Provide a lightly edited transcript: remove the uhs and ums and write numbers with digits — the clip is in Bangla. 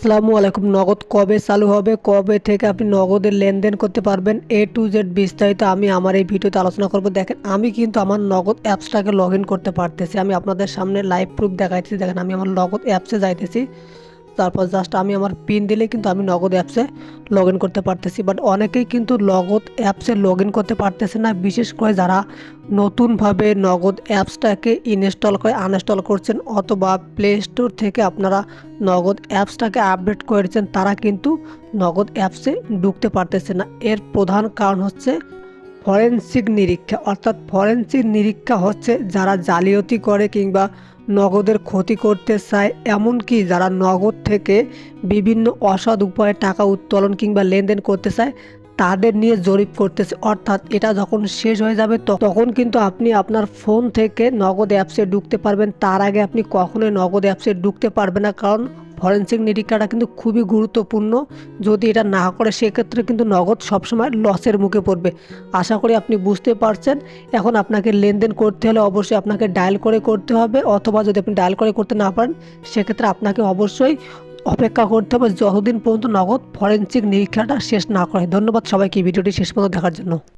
আসসালামু আলাইকুম। নগদ কবে চালু হবে, কবে থেকে আপনি নগদের লেনদেন করতে পারবেন, A to Z বিস্তারিত আমি আমার এই ভিডিওতে আলোচনা করব। দেখেন, আমি কিন্তু আমার নগদ অ্যাপসটাকে লগ ইন করতে পারতেছি। আমি আপনাদের সামনে লাইভ প্রুফ দেখাইতেছি। দেখেন, আমি আমার নগদ অ্যাপসে যাইতেছি। তারপর জাস্ট আমি আমার পিন দিলে কিন্তু আমি নগদ অ্যাপসে লগ ইন করতে পারতেছি। বাট অনেকেই কিন্তু নগদ অ্যাপসে লগ ইন করতে পারতেছে না, বিশেষ করে যারা নতুনভাবে নগদ অ্যাপসটাকে ইনস্টল করে আনইনস্টল করছেন অথবা প্লে স্টোর থেকে আপনারা নগদ অ্যাপসটাকে আপডেট করেছেন, তারা কিন্তু নগদ অ্যাপসে ঢুকতে পারতেছে না। এর প্রধান কারণ হচ্ছে ফরেনসিক নিরীক্ষা। অর্থাৎ ফরেনসিক নিরীক্ষা হচ্ছে যারা জালিয়াতি করে কিংবা নগদের ক্ষতি করতে চায়, এমনকি যারা নগদ থেকে বিভিন্ন অসৎ উপায়ে টাকা উত্তোলন কিংবা লেনদেন করতে চায়, তাদের নিয়ে জরিপ করতেছে। অর্থাৎ এটা যখন শেষ হয়ে যাবে তখন কিন্তু আপনি আপনার ফোন থেকে নগদ অ্যাপসে ঢুকতে পারবেন। তার আগে আপনি কখনোই নগদ অ্যাপসে ঢুকতে পারবেন না, কারণ ফরেনসিক নিরীক্ষাটা কিন্তু খুবই গুরুত্বপূর্ণ। যদি এটা না করে সেক্ষেত্রে কিন্তু নগদ সবসময় লসের মুখে পড়বে। আশা করি আপনি বুঝতে পারছেন। এখন আপনাকে লেনদেন করতে হলে অবশ্যই আপনাকে ডায়াল করে করতে হবে, অথবা যদি আপনি ডায়াল করে করতে না পারেন সেক্ষেত্রে আপনাকে অবশ্যই অপেক্ষা করতে হবে যতদিন পর্যন্ত নগদ ফরেনসিক নিরীক্ষাটা শেষ না করে। ধন্যবাদ সবাইকে ভিডিওটি শেষ পর্যন্ত দেখার জন্য।